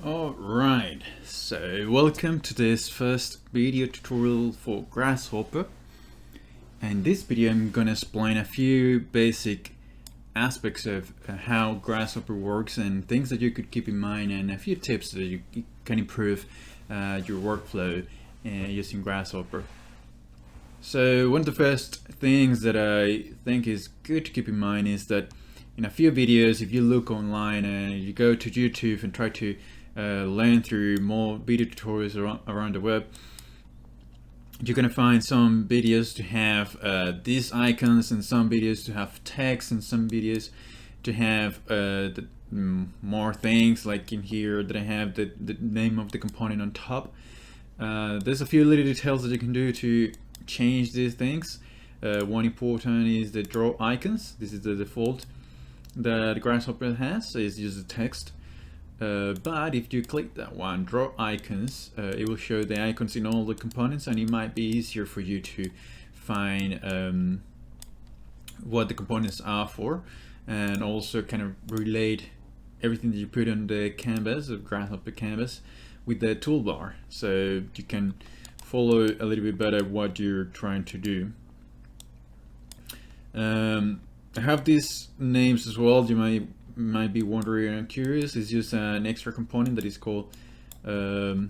Alright, so welcome to this first video tutorial for Grasshopper. And this video I'm gonna explain a few basic aspects of how Grasshopper works and things that you could keep in mind, and a few tips that you can improve your workflow using Grasshopper. So one of the first things that I think is good to keep in mind is that in a few videos, if you look online and you go to YouTube and try to learn through more video tutorials around the web, you're gonna find some videos to have these icons, and some videos to have text, and some videos to have more things, like in here that I have the name of the component on top. There's a few little details that you can do to change these things. One important is the draw icons. This is the default that Grasshopper has, so it's just the text. But if you click that one, draw icons, it will show the icons in all the components, and it might be easier for you to find what the components are for, and also kind of relate everything that you put on the canvas, the Grasshopper canvas, with the toolbar, so you can follow a little bit better what you're trying to do. I have these names as well. You might be wondering and curious. It's just an extra component that is called, if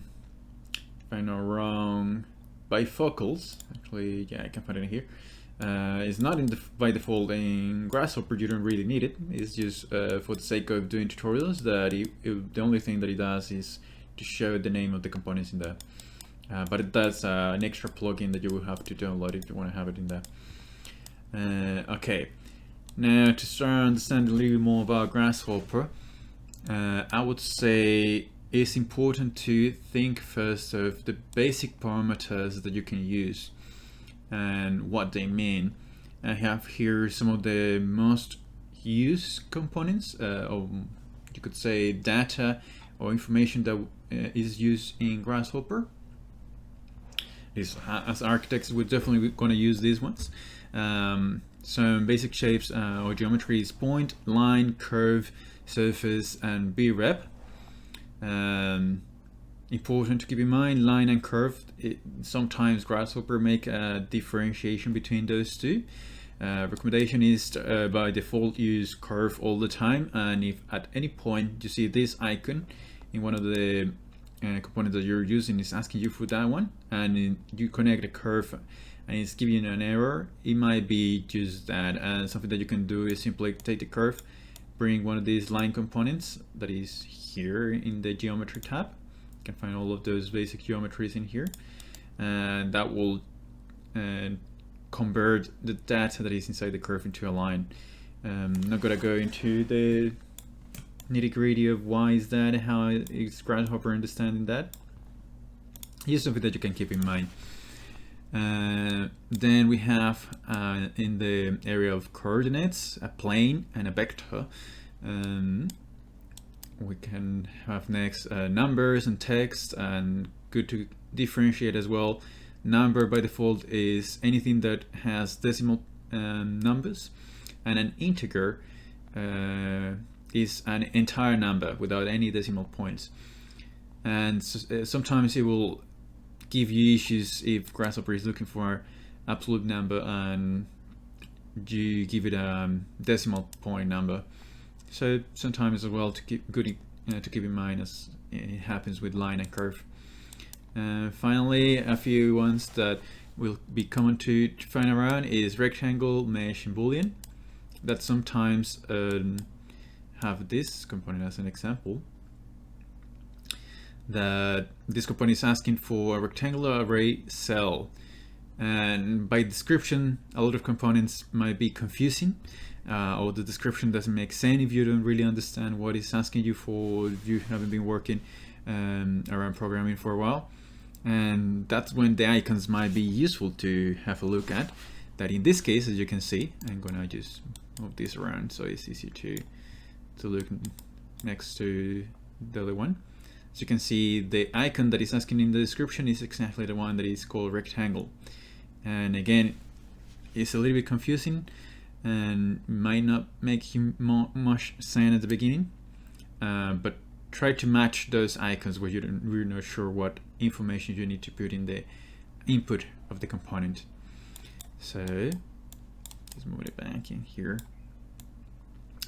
I'm not wrong, bifocals. Actually, yeah, I can find it here. It's not by default in Grasshopper. You don't really need it. It's just for the sake of doing tutorials that the only thing that it does is to show the name of the components in there. But it does an extra plugin that you will have to download if you want to have it in there. Okay. Now, to start understanding a little bit more about Grasshopper, I would say it's important to think first of the basic parameters that you can use and what they mean. I have here some of the most used components, or you could say data or information that is used in Grasshopper. As architects, we're definitely going to use these ones. Some basic shapes or geometry is point, line, curve, surface, and B-rep. Important to keep in mind, line and curve, sometimes Grasshopper make a differentiation between those two. Recommendation is by default use curve all the time, and if at any point you see this icon in one of the components that you're using is asking you for that one, and you connect a curve and it's giving you an error, it might be just that. And something that you can do is simply take the curve, bring one of these line components that is here in the geometry tab. You can find all of those basic geometries in here, and that will convert the data that is inside the curve into a line. I'm not gonna go into the nitty-gritty of why is that, how is Grasshopper understanding that. Here's something that you can keep in mind. Then we have in the area of coordinates, a plane and a vector. We can have next numbers and text, and good to differentiate as well. Number by default is anything that has decimal numbers, and an integer is an entire number without any decimal points. And sometimes it will give you issues if Grasshopper is looking for absolute number and you give it a decimal point number. So sometimes as well to keep to keep in mind, as it happens with line and curve. Finally, a few ones that will be common to find around is rectangle, mesh, and boolean. That sometimes have this component as an example. That this component is asking for a rectangular array cell, and by description a lot of components might be confusing, or the description doesn't make sense if you don't really understand what it's asking you for, if you haven't been working around programming for a while. And that's when the icons might be useful to have a look at. That in this case, as you can see, I'm gonna just move this around so it's easier to look next to the other one. As you can see, the icon that is asking in the description is exactly the one that is called rectangle. And again, it's a little bit confusing and might not make much sense at the beginning, but try to match those icons where you're not sure what information you need to put in the input of the component. So let's move it back in here.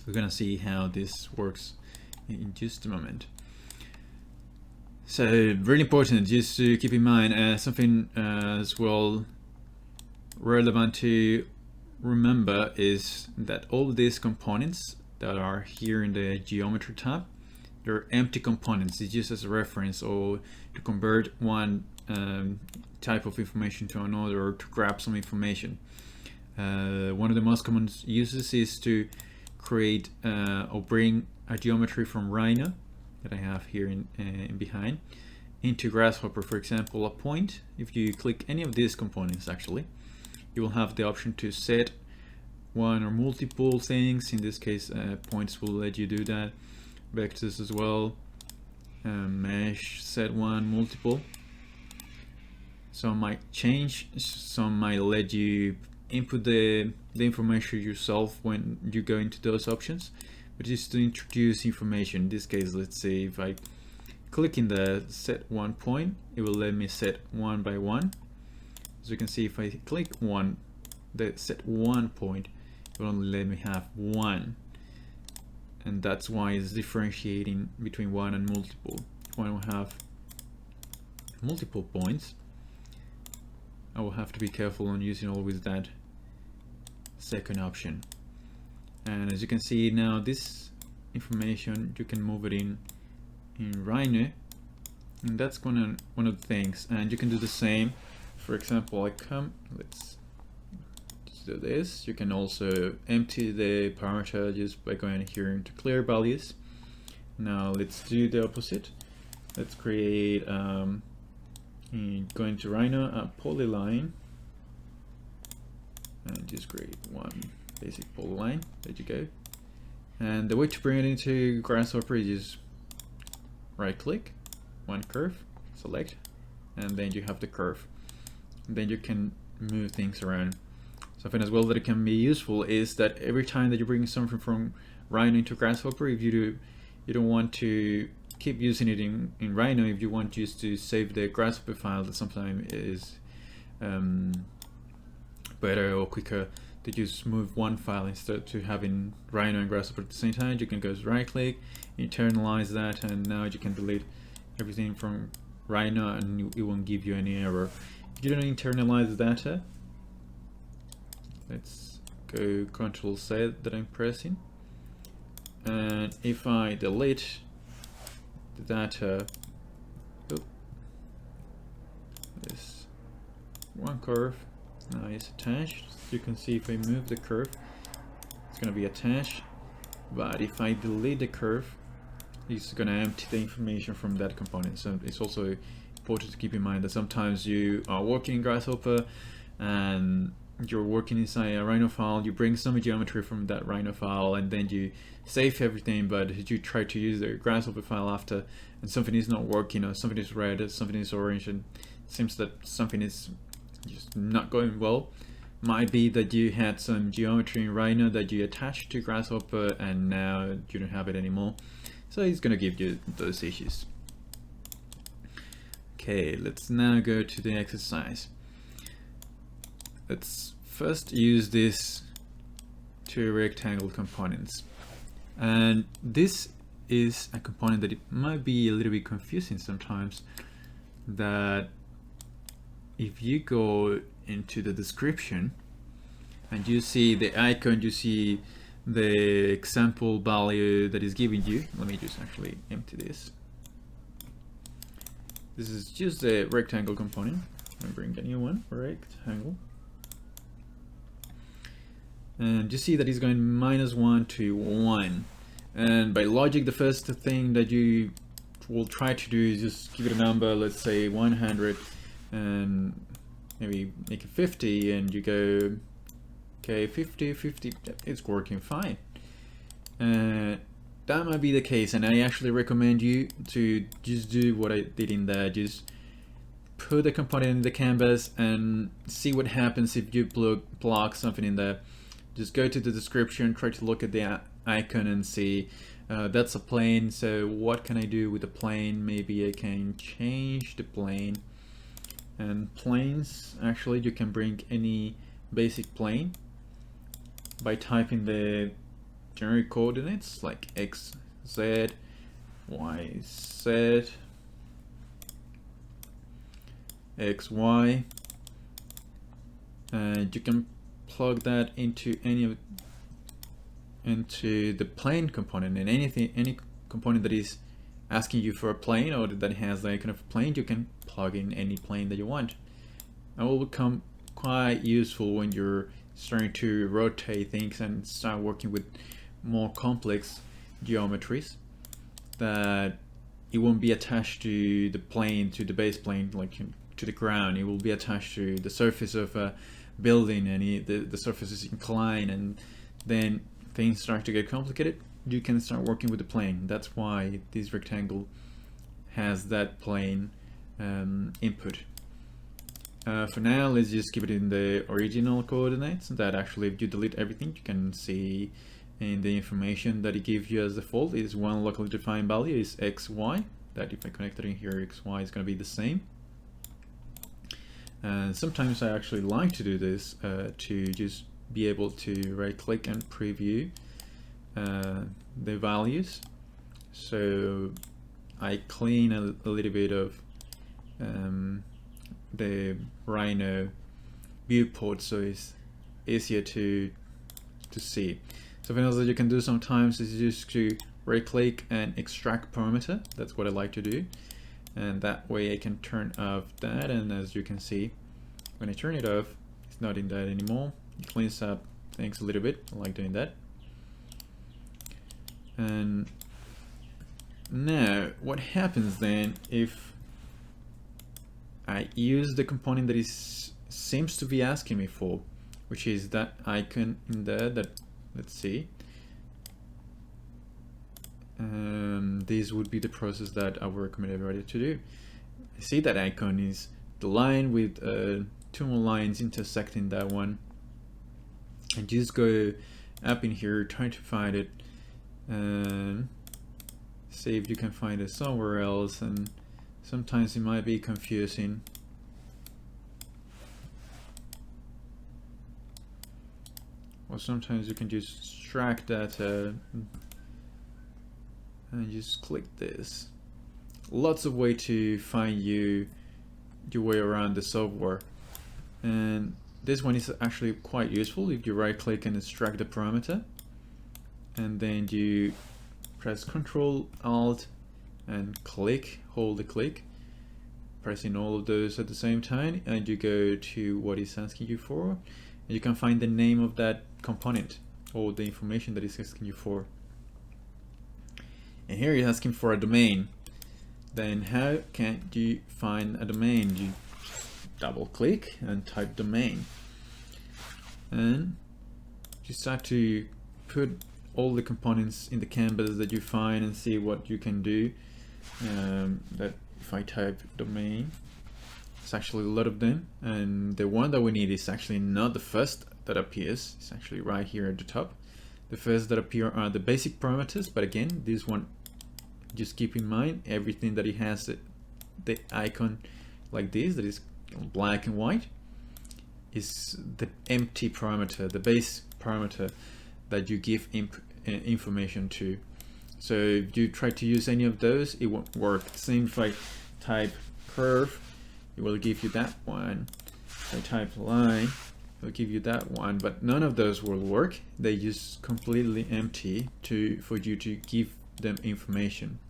We're gonna see how this works in just a moment. So really important just to keep in mind something as well relevant to remember is that all these components that are here in the geometry tab, they're empty components. It's just as a reference or to convert one type of information to another or to grab some information. One of the most common uses is to create or bring a geometry from Rhino that I have here in behind into Grasshopper. For example, a point. If you click any of these components, actually, you will have the option to set one or multiple things. In this case, points will let you do that. Vectors as well. Mesh, set one, multiple. Some might change. Some might let you input the information yourself when you go into those options. But just to introduce information, in this case, let's say if I click in the set one point, it will let me set one by one. As you can see, if I click the set one point, it will only let me have one. And that's why it's differentiating between one and multiple. If I will have multiple points, I will have to be careful on using always that second option. And as you can see now, this information you can move it in Rhino, and that's one of the things. And you can do the same. For example, let's do this. You can also empty the parameter just by going here into clear values. Now let's do the opposite. Let's create go into Rhino a polyline and just create one basic polyline. There you go. And the way to bring it into Grasshopper is just right click, one curve, select, and then you have the curve. And then you can move things around. Something as well that it can be useful is that every time that you bring something from Rhino into Grasshopper, if you don't want to keep using it in Rhino, if you want just to save the Grasshopper file, that sometimes is better or quicker to just move one file instead to having Rhino and Grasshopper at the same time. You can go right click, internalize that, and now you can delete everything from Rhino and it won't give you any error. If you don't internalize the data, let's go Control Z that I'm pressing, and if I delete the data, this one curve now is attached. You can see if I move the curve, it's going to be attached, but if I delete the curve, it's going to empty the information from that component. So it's also important to keep in mind that sometimes you are working in Grasshopper and you're working inside a Rhino file, you bring some geometry from that Rhino file and then you save everything, but you try to use the Grasshopper file after and something is not working, or something is red, or something is orange, and it seems that something is just not going well. Might be that you had some geometry in Rhino that you attached to Grasshopper and now you don't have it anymore. So it's going to give you those issues. Okay, let's now go to the exercise. Let's first use this two rectangle components. And this is a component that it might be a little bit confusing sometimes, that if you go into the description and you see the icon, you see the example value that is giving you. Let me just actually empty this. This is just the rectangle component. I'm bring a new one, rectangle. And you see that it's going -1 to 1. And by logic, the first thing that you will try to do is just give it a number, let's say 100, and maybe make it 50, and you go, okay, 50, it's working fine. That might be the case, and I actually recommend you to just do what I did in there. Just put the component in the canvas and see what happens if you plug something in there. Just go to the description, try to look at the icon and see That's a plane, so what can I do with the plane? Maybe I can change the plane. And planes, actually you can bring any basic plane by typing the generic coordinates like x, z, y, z, x, y, and you can plug that into the plane component, and any component that is asking you for a plane or that has the icon of a plane, you can plug in any plane that you want. That will become quite useful when you're starting to rotate things and start working with more complex geometries, that it won't be attached to the plane, to the base plane, like to the ground. It will be attached to the surface of a building, and the surface is inclined, and then things start to get complicated. You can start working with the plane. That's why this rectangle has that plane input. For now, let's just keep it in the original coordinates, that actually if you delete everything, you can see in the information that it gives you as default is one locally defined value is xy, that if I connect it in here, xy is going to be the same. And sometimes I actually like to do this to just be able to right click and preview the values. So I clean a little bit of the Rhino viewport, so it's easier to see. Something else that you can do sometimes is just to right click and extract parameter. That's what I like to do, and that way I can turn off that, and as you can see, when I turn it off, it's not in that anymore. It cleans up things a little bit. I like doing that. And now what happens then if I use the component that seems to be asking me for, which is that icon in there, that, let's see, this would be the process that I would recommend everybody to do. I see that icon is the line with two more lines intersecting that one, and just go up in here, trying to find it, and see if you can find it somewhere else. And sometimes it might be confusing. Or sometimes you can just extract that and just click this. Lots of way to find your way around the software. And this one is actually quite useful. If you right click and extract the parameter, and then you press Ctrl Alt and click, hold the click, pressing all of those at the same time, and you go to what it's asking you for, and you can find the name of that component or the information that it's asking you for. And here it's asking for a domain. Then how can you find a domain? You double click and type domain, and you start to put all the components in the canvas that you find and see what you can do. That if I type domain, it's actually a lot of them, and the one that we need is actually not the first that appears. It's actually right here at the top. The first that appear are the basic parameters, but again, this one, just keep in mind everything that it has the icon like this, that is black and white, is the empty parameter, the base parameter that you give information to. So if you try to use any of those, it won't work. Same if I type curve, it will give you that one. If I type line, it will give you that one, but none of those will work. They just completely empty for you to give them information.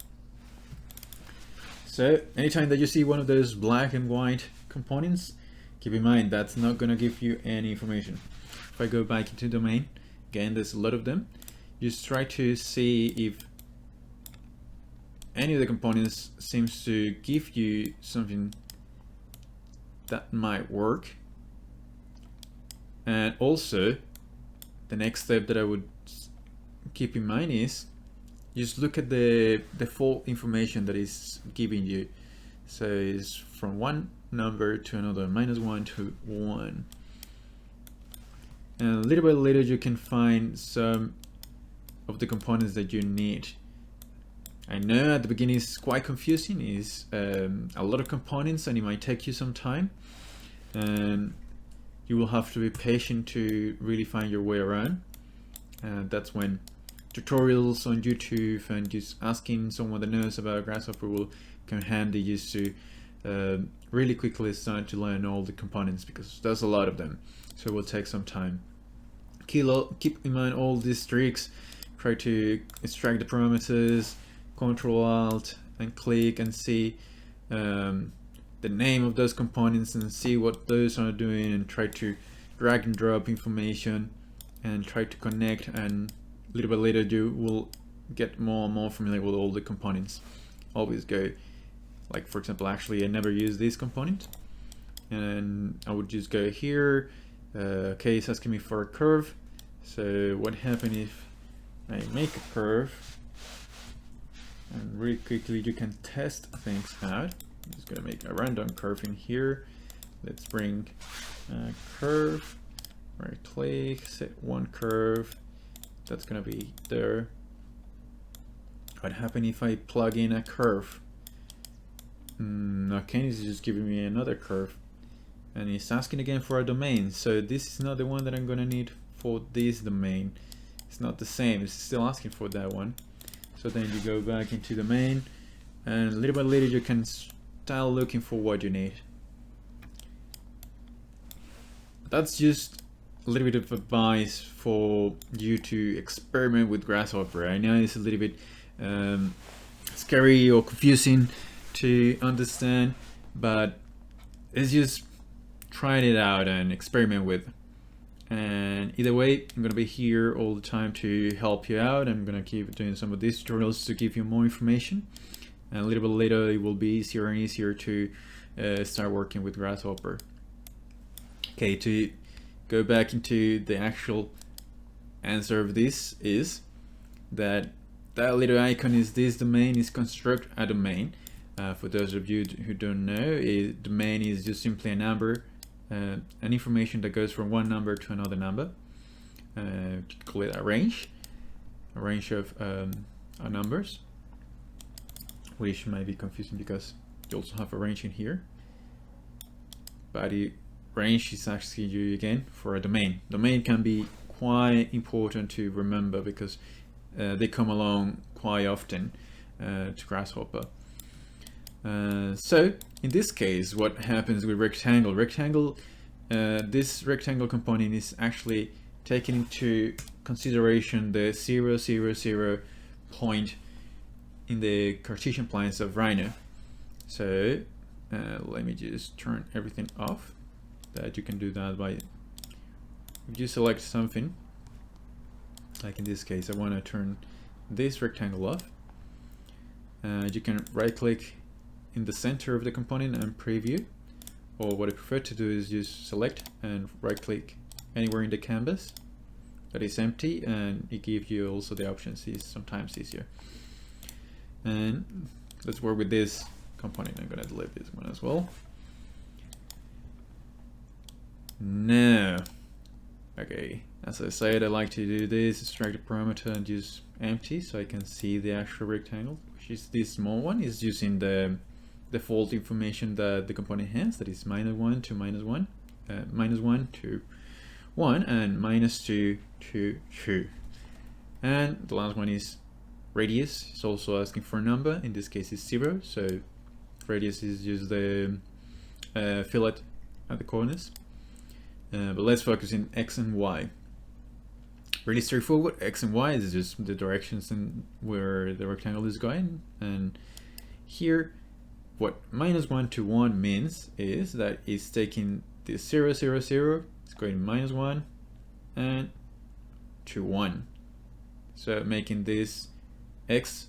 So anytime that you see one of those black and white components, keep in mind that's not going to give you any information. If I go back into domain, again, there's a lot of them. Just try to see if any of the components seems to give you something that might work. And also, the next step that I would keep in mind is just look at the default information that is giving you. So it's from one number to another, -1 to 1. And little by little you can find some of the components that you need. I know at the beginning it's quite confusing, it's a lot of components and it might take you some time, and you will have to be patient to really find your way around. And that's when tutorials on YouTube and just asking someone that knows about Grasshopper will come handy, just to really quickly start to learn all the components, because there's a lot of them, so it will take some time. Keep in mind all these tricks. Try to extract the parameters, Control Alt and click and see the name of those components and see what those are doing, and try to drag and drop information and try to connect, and little bit later you will get more and more familiar with all the components. Always go, like for example, actually I never use this component, and I would just go here. Okay, it's asking me for a curve, so what happens if I make a curve, and really quickly you can test things out. I'm just gonna make a random curve in here. Let's bring a curve, right click, set one curve, that's gonna be there. What happens if I plug in a curve? Okay, it's just giving me another curve, and it's asking again for a domain, so this is not the one that I'm gonna need for this domain. It's not the same, it's still asking for that one. So then you go back into the main, and a little bit later you can start looking for what you need. That's just a little bit of advice for you to experiment with Grasshopper. I know it's a little bit scary or confusing to understand, but it's just trying it out and experiment with. And either way, I'm gonna be here all the time to help you out. I'm gonna keep doing some of these tutorials to give you more information, and a little bit later it will be easier and easier to start working with Grasshopper. Okay, to go back into the actual answer of this, is that little icon is this domain, is construct a domain. For those of you who don't know, domain is just simply a number, an information that goes from one number to another number. Call it a range of numbers, which might be confusing because you also have a range in here. But the range is actually you again for a domain. Domain can be quite important to remember because they come along quite often to Grasshopper. So in this case, what happens with rectangle? This rectangle component is actually taking into consideration the 0, 0, 0 point in the Cartesian planes of Rhino. So let me just turn everything off. That you can do that by, if you select something, like in this case I want to turn this rectangle off. You can right click in the center of the component and preview, or what I prefer to do is just select and right click anywhere in the canvas that is empty, and it gives you also the options. Is sometimes easier. And let's work with this component. I'm going to delete this one as well. Now, okay, as I said, I like to do this, extract the parameter and use empty so I can see the actual rectangle, which is this small one. Is using the default information that the component has, that is -1 to -1, -1 to 1, and -2 to 2. And the last one is radius. It's also asking for a number. In this case, it's 0. So radius is just the fillet at the corners. But let's focus in X and Y. Really straightforward. X and Y is just the directions and where the rectangle is going. And here, what -1 to 1 means is that it's taking this 0, 0, 0, it's going -1 and to 1. So making this X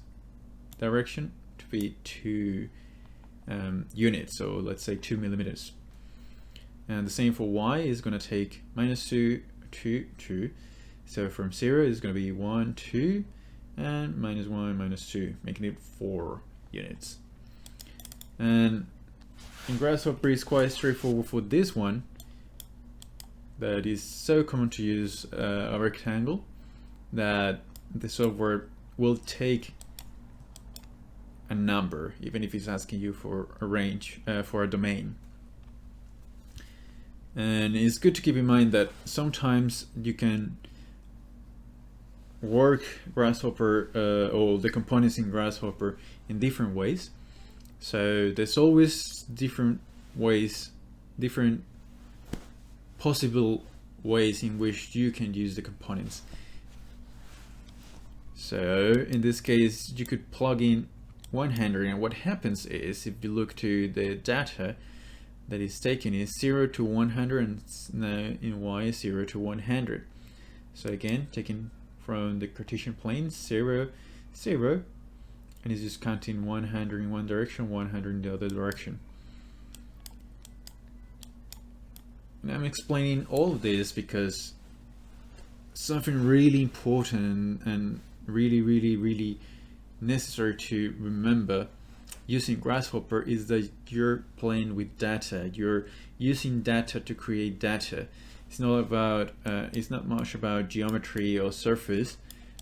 direction to be 2 units, so let's say 2 millimeters. And the same for Y is going to take -2 to 2. So from 0 is going to be 1, 2, and -1, -2, making it 4 units. And in Grasshopper is quite straightforward for this one. That is so common to use a rectangle that the software will take a number, even if it's asking you for a range, for a domain. And it's good to keep in mind that sometimes you can work Grasshopper or the components in Grasshopper in different ways. So there's always different ways, different possible ways in which you can use the components. So in this case, you could plug in 100, and what happens is, if you look to the data that is taken, is 0 to 100, and now in Y is 0 to 100. So again, taking from the Cartesian plane, 0, 0, and it's just counting 100 in one direction, 100 in the other direction. And I'm explaining all of this because something really important and really necessary to remember using Grasshopper is that you're playing with data. You're using data to create data. It's not about it's not much about geometry or surface,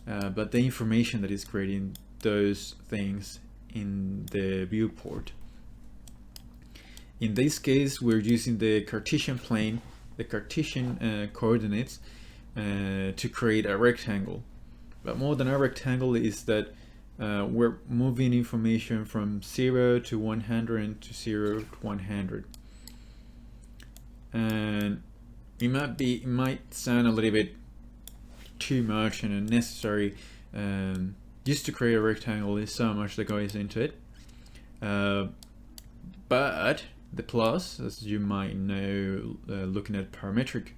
but the information that is creating those things in the viewport. In this case, we're using the Cartesian plane, the Cartesian coordinates, to create a rectangle. But more than a rectangle is that we're moving information from 0 to 100 and to 0 to 100. And it might sound a little bit too much and unnecessary. Just to create a rectangle, there's so much that goes into it. But the plus, as you might know, looking at parametric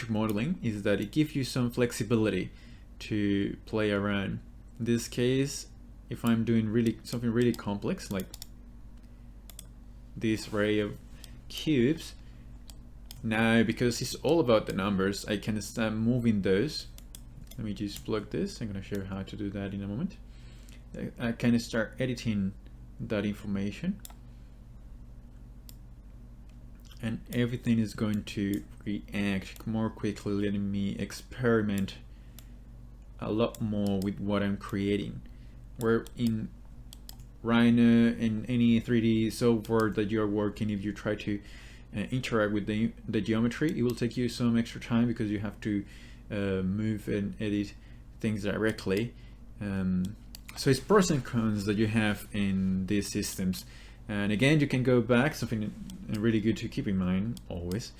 modeling, is that it gives you some flexibility to play around. In this case, if I'm doing something really complex, like this array of cubes, now because it's all about the numbers, I can start moving those. Let me just plug this. I'm going to show you how to do that in a moment. I can start editing that information, and everything is going to react more quickly, letting me experiment a lot more with what I'm creating. Where in Rhino and any 3D software that you're working, if you try to interact with the geometry, it will take you some extra time because you have to move and edit things directly. So it's pros and cons that you have in these systems. And again, you can go back. Something really good to keep in mind always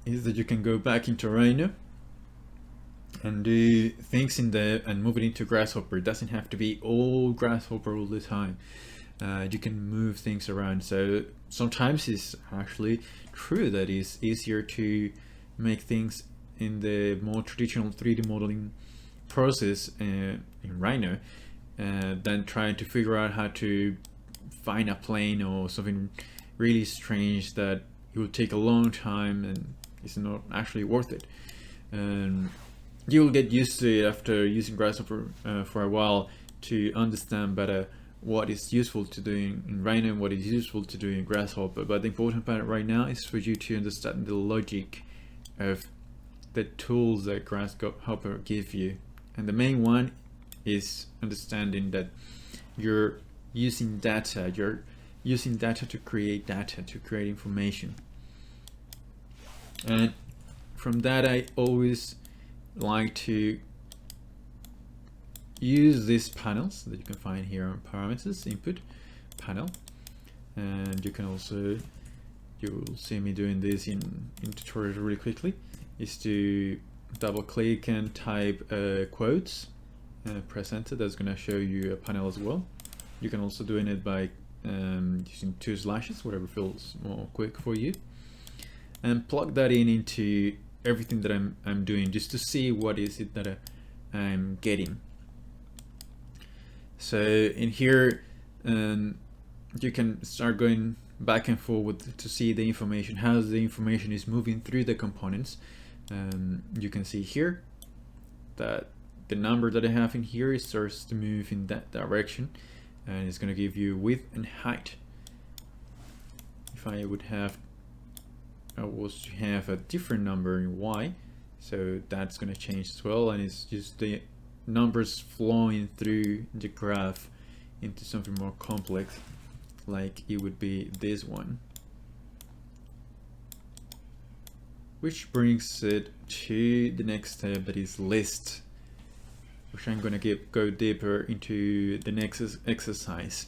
is that you can go back into Rhino and do things and move it into Grasshopper. It doesn't have to be all Grasshopper all the time. You can move things around. So sometimes it's actually true that it's easier to make things in the more traditional 3D modeling process in Rhino than trying to figure out how to find a plane or something really strange that it will take a long time and it's not actually worth it. And you'll get used to it after using Grasshopper for a while to understand better what is useful to do in Rhino and what is useful to do in Grasshopper. But the important part right now is for you to understand the logic of the tools that Grasshopper give you. And the main one is understanding that you're using data. You're using data to create information. And from that, I always like to use these panels that you can find here on parameters, input panel. And you can also, you will see me doing this in tutorials really quickly, is to double click and type quotes, press enter. That's going to show you a panel as well. You can also do it by using 2 slashes, whatever feels more quick for you, and plug that into everything that I'm doing, just to see what is it that I'm getting. So in here, you can start going back and forward to see the information, how the information is moving through the components. You can see here that the number that I have in here starts to move in that direction, and it's going to give you width and height. If I was to have a different number in Y, so that's going to change as well, and it's just the numbers flowing through the graph into something more complex, like it would be this one. Which brings it to the next step, that is list, which I'm gonna go deeper into the next exercise.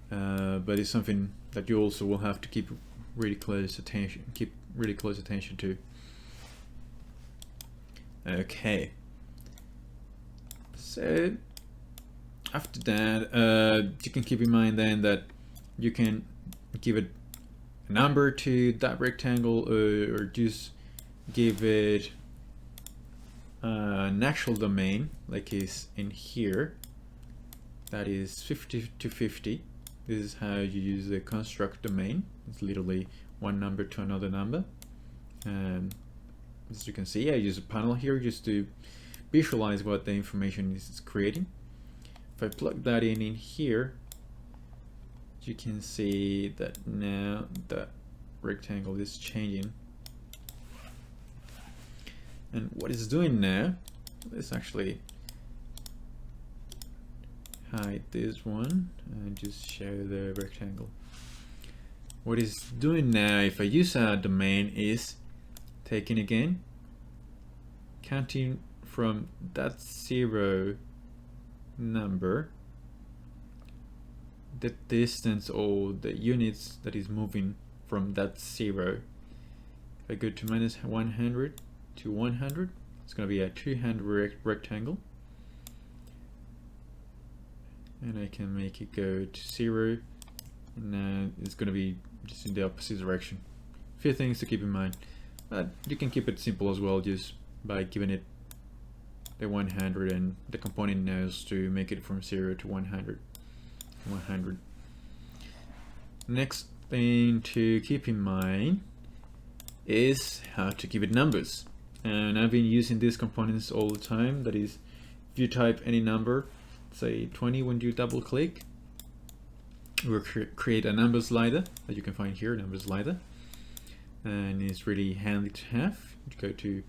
But it's something that you also will have to keep really close attention to. Okay. So after that, you can keep in mind then that you can give it a number to that rectangle, or just give it an actual domain, like is in here, that is 50 to 50. This is how you use the construct domain. It's literally one number to another number. And as you can see, I use a panel here just to visualize what the information is creating. If I plug that in here, you can see that now the rectangle is changing. And what it's doing now, let's actually hide this one and just show the rectangle. What it's doing now, if I use a domain, is taking again, counting from that 0 number, the distance or the units that is moving from that 0. If I go to minus 100 to 100, it's going to be a 200 rectangle. And I can make it go to 0, and now it's going to be just in the opposite direction. A few things to keep in mind. But you can keep it simple as well, just by giving it the 100, and the component knows to make it from 0 to 100. Next thing to keep in mind is how to give it numbers. And I've been using these components all the time. That is, if you type any number, say 20, when you double click, it will create a number slider that you can find here, number slider. And it's really handy to have. You go to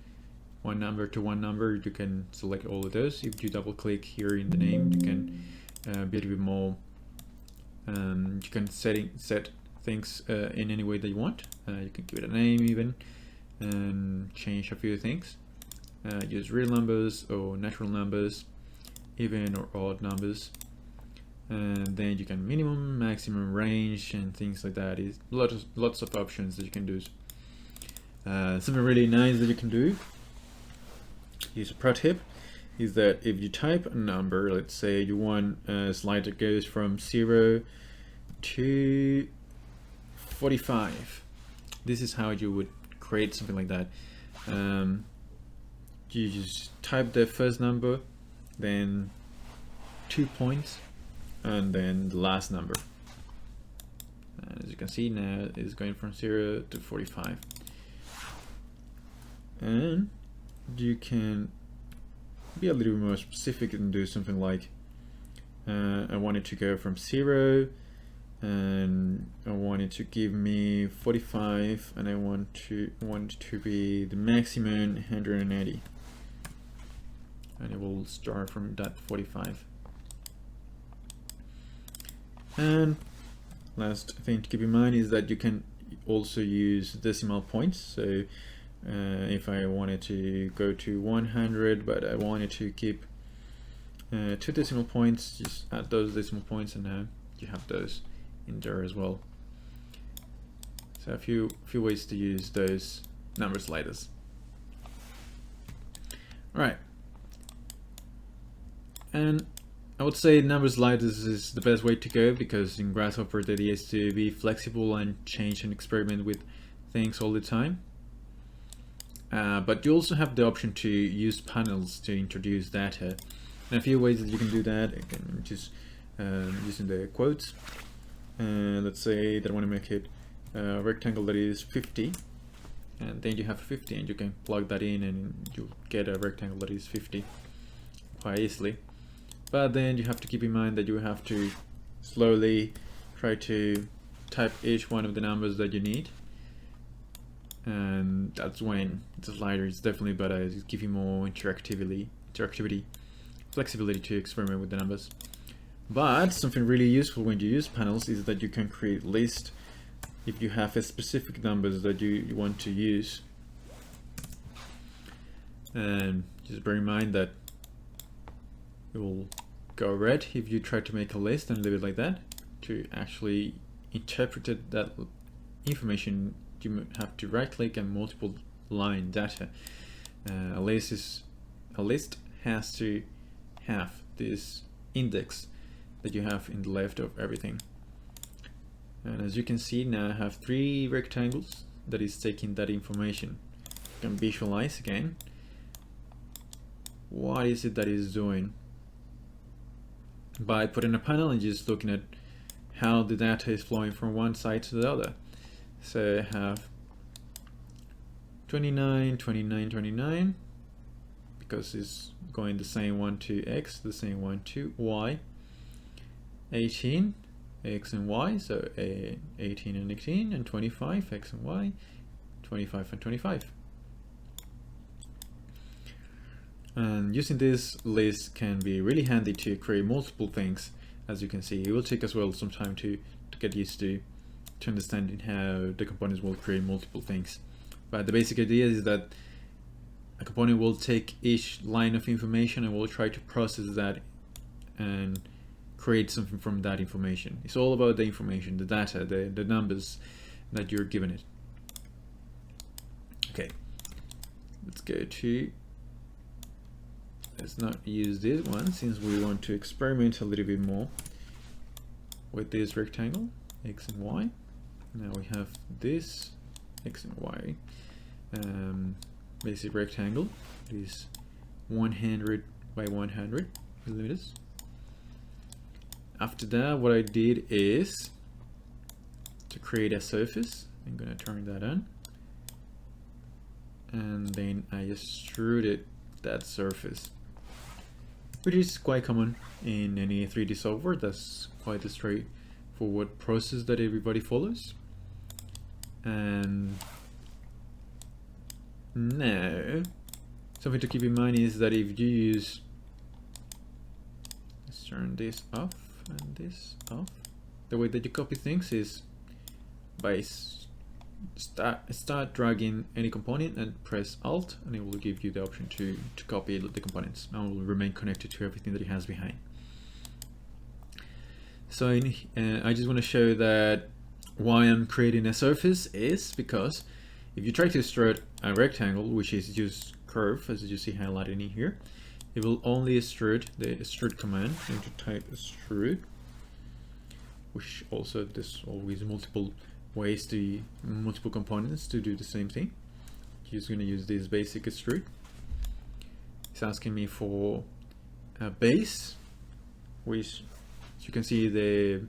one number to one number, you can select all of those. If you double click here in the name, you can be a little bit more, you can set things in any way that you want. You can give it a name even, and change a few things. Use real numbers or natural numbers, even or odd numbers. And then you can minimum, maximum, range, and things like that. Is lots of options that you can do. Something really nice that you can do, use a pro tip, is that if you type a number, let's say you want a slide that goes from 0 to 45, this is how you would create something like that. You just type the first number, then 2 points, and then the last number. And as you can see now, it's going from 0 to 45. And you can be a little more specific and do something like, I want it to go from 0, and I want it to give me 45, and I want it to be the maximum 180, and it will start from that 45. And last thing to keep in mind is that you can also use decimal points. So if I wanted to go to 100, but I wanted to keep 2 decimal points, just add those decimal points, and now you have those in there as well. So a few ways to use those number sliders. All right, and I would say number sliders is the best way to go, because in Grasshopper the idea is to be flexible and change and experiment with things all the time. But you also have the option to use panels to introduce data. And a few ways that you can do that, you can just using the quotes. Let's say that I want to make it a rectangle that is 50, and then you have 50, and you can plug that in and you'll get a rectangle that is 50 quite easily. But then you have to keep in mind that you have to slowly try to type each one of the numbers that you need. And that's when the slider is definitely better, to give you more interactivity. So flexibility to experiment with the numbers. But something really useful when you use panels is that you can create lists if you have a specific numbers that you want to use. And just bear in mind that it will go red if you try to make a list and leave it like that. To actually interpret that information, you have to right click and multiple line data. A list has to have this index that you have in the left of everything. And as you can see, now I have 3 rectangles that is taking that information. You can visualize again what is it that is doing by putting a panel and just looking at how the data is flowing from one side to the other. So I have 29, 29, 29, because it's going the same one to X, the same one to Y. 18, X and Y, so 18 and 18, and 25, X and Y, 25 and 25. And using this list can be really handy to create multiple things. As you can see, it will take as well some time to get used to understanding how the components will create multiple things. But the basic idea is that a component will take each line of information and will try to process that and create something from that information. It's all about the information, the data, the numbers that you're given it. Okay, let's not use this one since we want to experiment a little bit more with this rectangle, X and Y. Now we have this X and Y basic rectangle. It is 100 by 100 millimeters. After that, what I did is to create a surface. I'm gonna turn that on, and then I extruded that surface, which is quite common in any 3D software. That's quite a straightforward process that everybody follows. And now, something to keep in mind is that if you use, let's turn this off and this off, the way that you copy things is by start dragging any component and press Alt, and it will give you the option to copy the components, and it will remain connected to everything that it has behind. So I just want to show that why I'm creating a surface is because if you try to extrude a rectangle, which is just curve, as you see highlighted in here, it will only extrude the extrude command into type extrude, which also there's always multiple ways to multiple components to do the same thing. Just going to use this basic extrude. It's asking me for a base, which as you can see the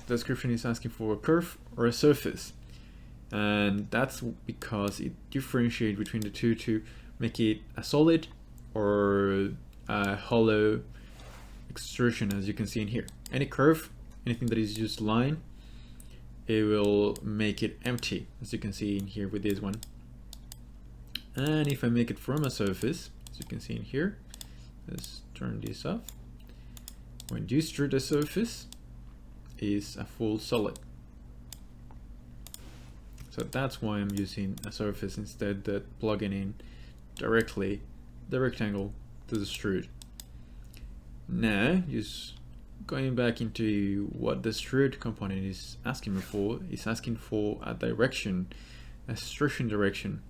description is asking for a curve or a surface, and that's because it differentiates between the two to make it a solid or a hollow extrusion. As you can see in here, any curve, anything that is just line, it will make it empty, as you can see in here with this one. And if I make it from a surface, as you can see in here, let's turn this off. When you extrude the surface, is a full solid. So that's why I'm using a surface instead of plugging in directly the rectangle to the extrude. Now, just going back into what the extrude component is asking me for, is asking for a direction, a extrusion direction.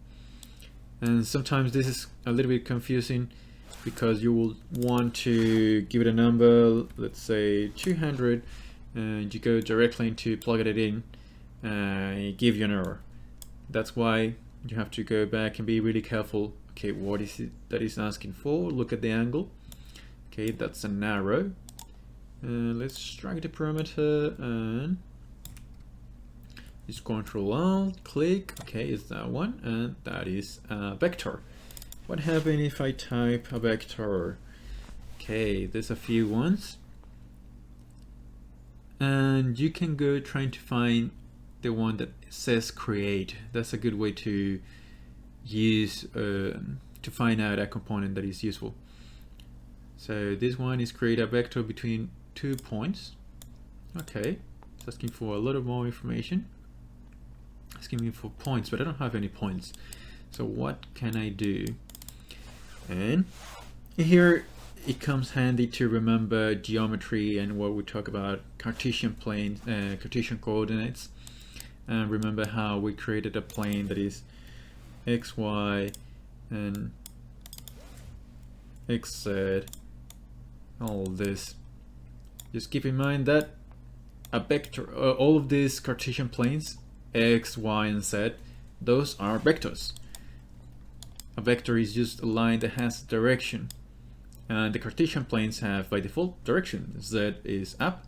And sometimes this is a little bit confusing because you will want to give it a number, let's say 200, and you go directly into plug it in, it gives you an error. That's why you have to go back and be really careful. Okay, what is it that is asking for? Look at the angle. Okay, that's an arrow. Let's drag the parameter and just Control Alt, click. Okay, it's that one, and that is a vector. What happens if I type a vector? Okay, there's a few ones, and you can go trying to find the one that says create. That's a good way to use to find out a component that is useful. So this one is create a vector between 2 points. Okay, it's asking for a lot of more information. It's asking me for points, but I don't have any points. So what can I do? And here it comes handy to remember geometry and what we talk about Cartesian planes, Cartesian coordinates. And remember how we created a plane that is x, y, and x, z, all this. Just keep in mind that a vector, all of these Cartesian planes, x, y, and z, those are vectors. A vector is just a line that has direction. And the Cartesian planes have by default direction. Z is up,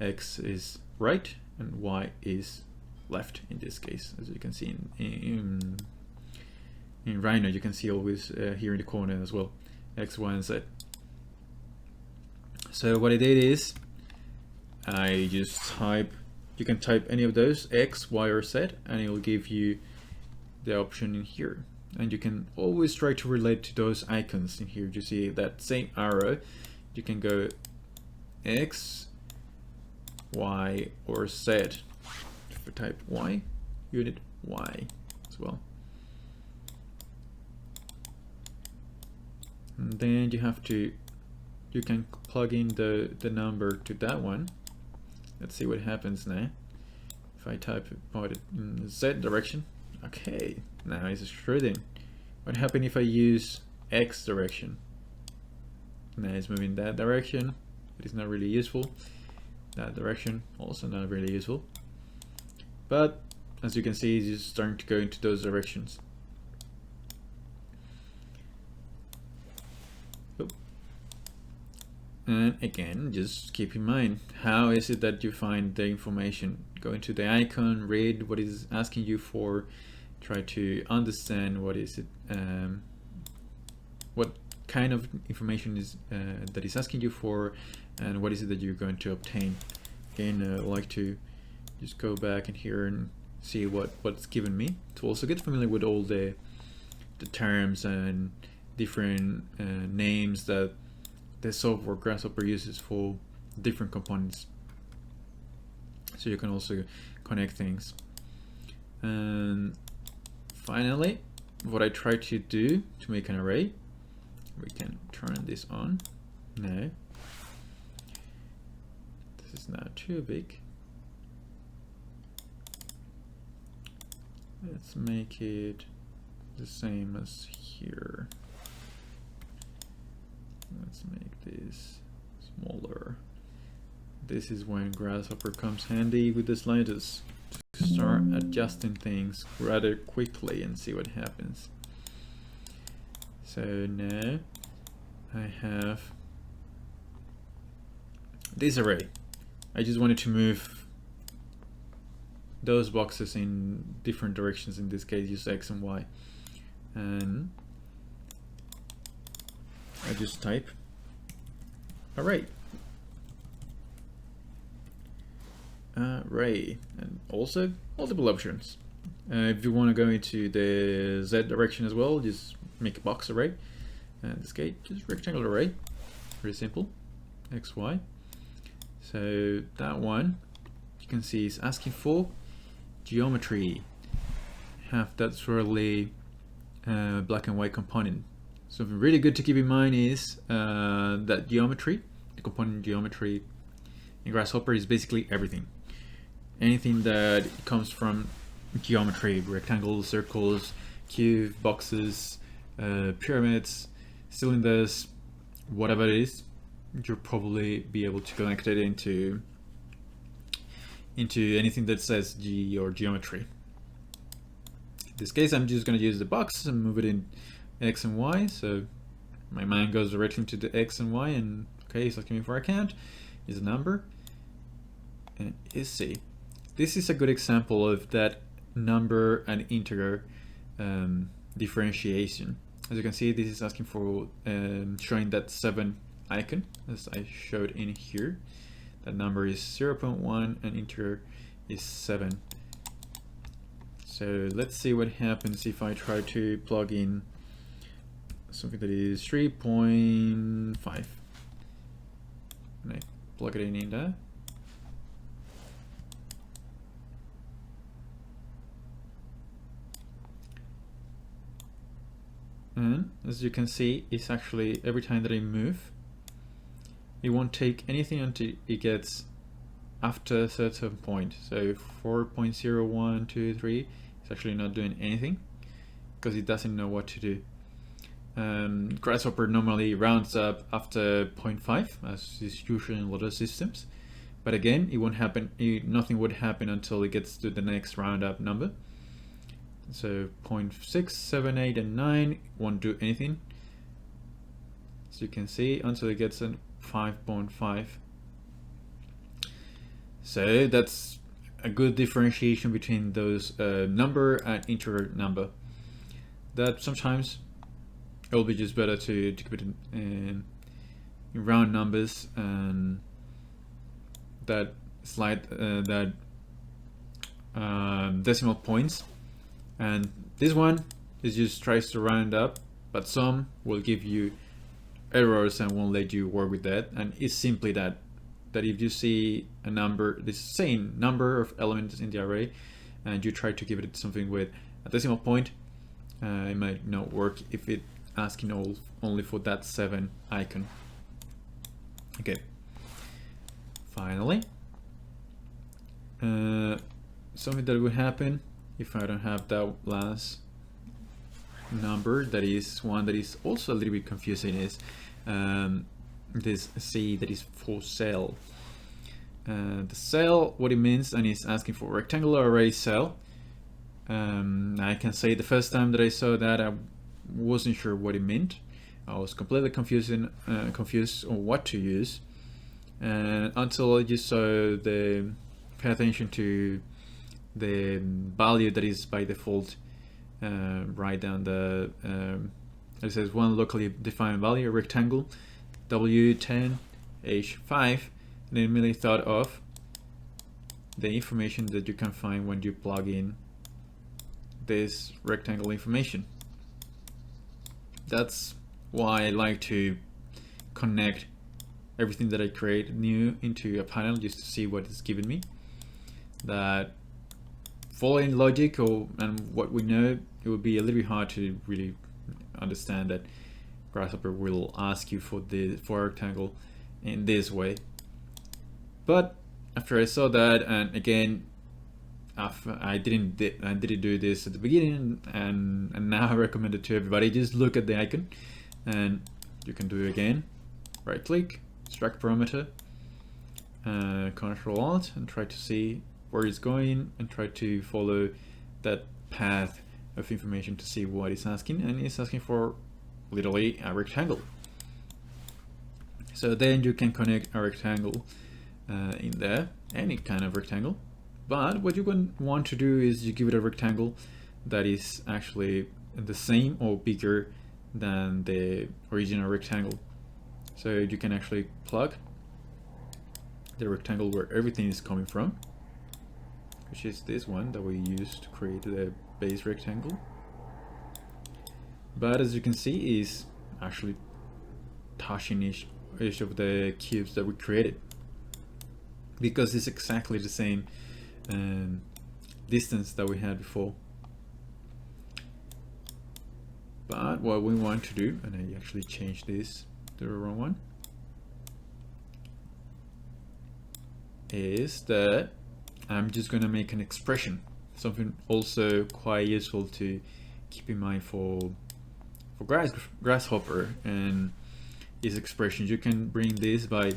x is right, and y is left in this case. As you can see in Rhino, you can see always here in the corner as well, x, y, and z. So what I did is I just type, you can type any of those, x, y, or z, and it will give you the option in here. And you can always try to relate to those icons in here. You see that same arrow, you can go x, y, or z. If you type y, unit y as well. And then you have to, you can plug in the number to that one. Let's see what happens now. If I type it in Z direction, okay, now it's shredding. What happens if I use X direction? Now it's moving that direction. It is not really useful. That direction also not really useful. But as you can see, it's just starting to go into those directions. And again, just keep in mind, how is it that you find the information? Go into the icon, read what it's asking you for, try to understand what is it, what kind of information is that is asking you for, and what is it that you're going to obtain. Again, I like to just go back in here and see what's given me. To also get familiar with all the terms and different names that the software Grasshopper uses for different components, so you can also connect things. And finally, what I try to do to make an array, we can turn this on now. This is not too big. Let's make it the same as here. Let's make this smaller. This is when Grasshopper comes handy with the sliders to start adjusting things rather quickly and see what happens. So now I have this array. I just wanted to move those boxes in different directions, in this case use X and Y, and I just type array, and also multiple options. If you want to go into the Z direction as well, just make a box array. In this case, just rectangular array, very simple, X, Y. So that one, you can see is asking for geometry. Have that swirly black and white component. Something really good to keep in mind is that geometry, the component geometry in Grasshopper is basically everything. Anything that comes from geometry, rectangles, circles, cube, boxes, pyramids, cylinders, whatever it is, you'll probably be able to connect it into anything that says G or geometry. In this case, I'm just going to use the box and move it in X and Y, so my mind goes directly to the X and Y, and okay, it's asking me for a count, is a number, and is C. This is a good example of that number and integer differentiation. As you can see, this is asking for showing that 7 icon, as I showed in here. That number is 0.1 and integer is 7. So let's see what happens if I try to plug in something that is 3.5. and I plug it in there. And as you can see, it's actually every time that I move, it won't take anything until it gets after a certain point. So 4.0123, it's actually not doing anything because it doesn't know what to do. Grasshopper normally rounds up after 0.5, as is usual in a lot of systems. But again, it won't happen. Nothing would happen until it gets to the next roundup number. So 0.6, 7, 8, and 9 won't do anything. As you can see, until it gets a 5.5. So that's a good differentiation between those number and integer number. That sometimes it will be just better to keep it in round numbers, and that decimal points. And this one is just tries to round up, but some will give you errors and won't let you work with that. And it's simply that if you see a number, the same number of elements in the array, and you try to give it something with a decimal point, it might not work if it asking only for that 7 icon. Okay. Finally, something that will happen if I don't have that last number, that is one that is also a little bit confusing, is this C that is for cell. The cell, what it means, and it's asking for rectangular array cell. I can say the first time that I saw that, I wasn't sure what it meant. I was completely confused on what to use, until I just saw pay attention to the value that is by default right down the it says one locally defined value, a rectangle, W10 H5, and I immediately thought of the information that you can find when you plug in this rectangle information. That's why I like to connect everything that I create new into a panel, just to see what it's given me. That following logic and what we know, it would be a little bit hard to really understand that Grasshopper will ask you for a rectangle in this way. But after I saw that, and again, I didn't do this at the beginning, and now I recommend it to everybody. Just look at the icon, and you can do it again. Right click, extract parameter, Control Alt, and try to see where it's going, and try to follow that path of information to see what it's asking. And it's asking for literally a rectangle. So then you can connect a rectangle in there, any kind of rectangle. But what you want to do is you give it a rectangle that is actually the same or bigger than the original rectangle. So you can actually plug the rectangle where everything is coming from, which is this one that we used to create the base rectangle. But as you can see, is actually touching each of the cubes that we created, because it's exactly the same distance that we had before. But what we want to do, and I actually changed this to the wrong one, is that I'm just going to make an expression, something also quite useful to keep in mind for Grasshopper and its expressions. You can bring this by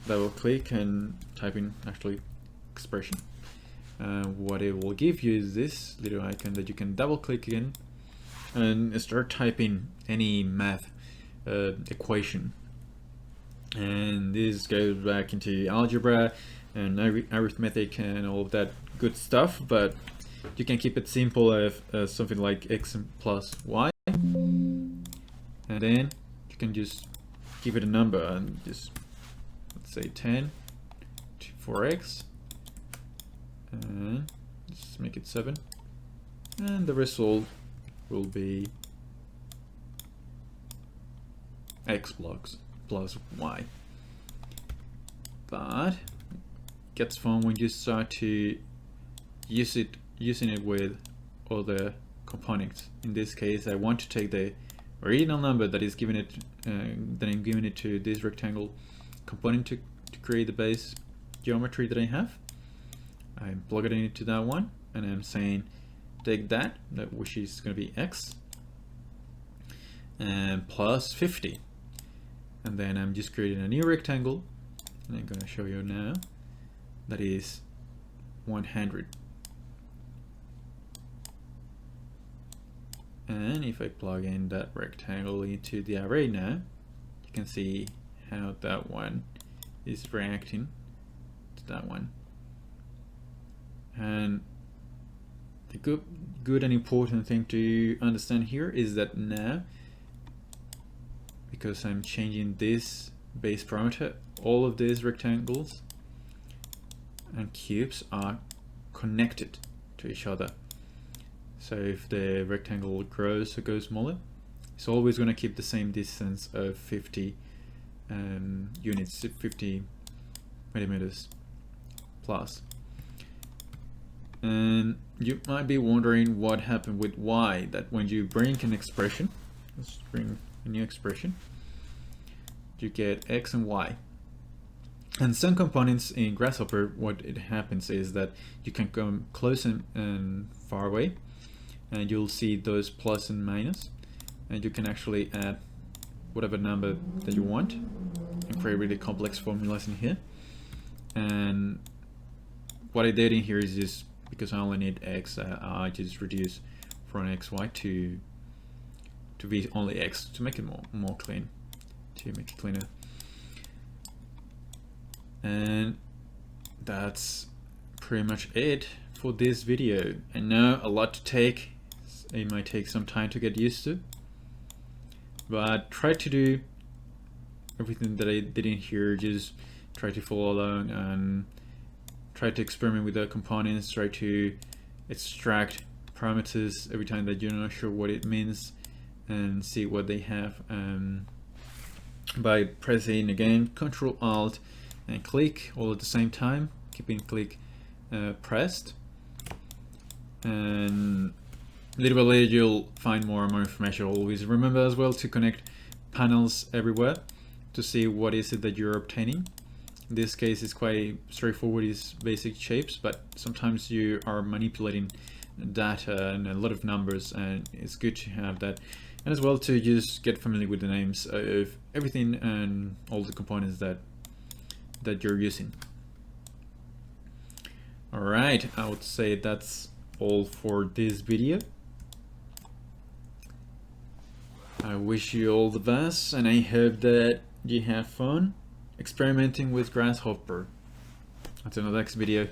double click and type in actually expression. What it will give you is this little icon that you can double click again and start typing any math equation. And this goes back into algebra and arithmetic and all of that good stuff, but you can keep it simple as something like x plus y, and then you can just give it a number and just, let's say 10 for x, and just make it 7, and the result will be x plus y. but it gets fun when you start to using it with other components. In this case, I want to take the original number that is given it that I'm giving it to this rectangle component to create the base geometry that I have. I'm plugging it into that one, and I'm saying take that which is going to be x and plus 50, and then I'm just creating a new rectangle, and I'm going to show you now that is 100. And if I plug in that rectangle into the array now, you can see how that one is reacting to that one. And the good and important thing to understand here is that now, because I'm changing this base parameter, all of these rectangles and cubes are connected to each other. So if the rectangle grows or goes smaller, it's always going to keep the same distance of 50 units, 50 millimeters plus. And you might be wondering what happened with y, that when you bring an expression, let's bring a new expression, you get x and y. And some components in Grasshopper, what it happens is that you can come close and far away, and you'll see those plus and minus, and you can actually add whatever number that you want and create really complex formulas in here. And what I did in here is just, because I only need x, I just reduce from xy to be only x to make it more clean, to make it cleaner. And that's pretty much it for this video. I know a lot to take, it might take some time to get used to, but try to do everything that I did in here. Just try to follow along and try to experiment with the components, try to extract parameters every time that you're not sure what it means, and see what they have by pressing again Ctrl Alt and click all at the same time, keeping click pressed, and little by little you'll find more and more information. Always remember as well to connect panels everywhere to see what is it that you're obtaining. In this case, it's quite straightforward, it's basic shapes, but sometimes you are manipulating data and a lot of numbers, and it's good to have that. And as well to just get familiar with the names of everything and all the components that you're using. Alright, I would say that's all for this video. I wish you all the best, and I hope that you have fun experimenting with Grasshopper. Until the next video.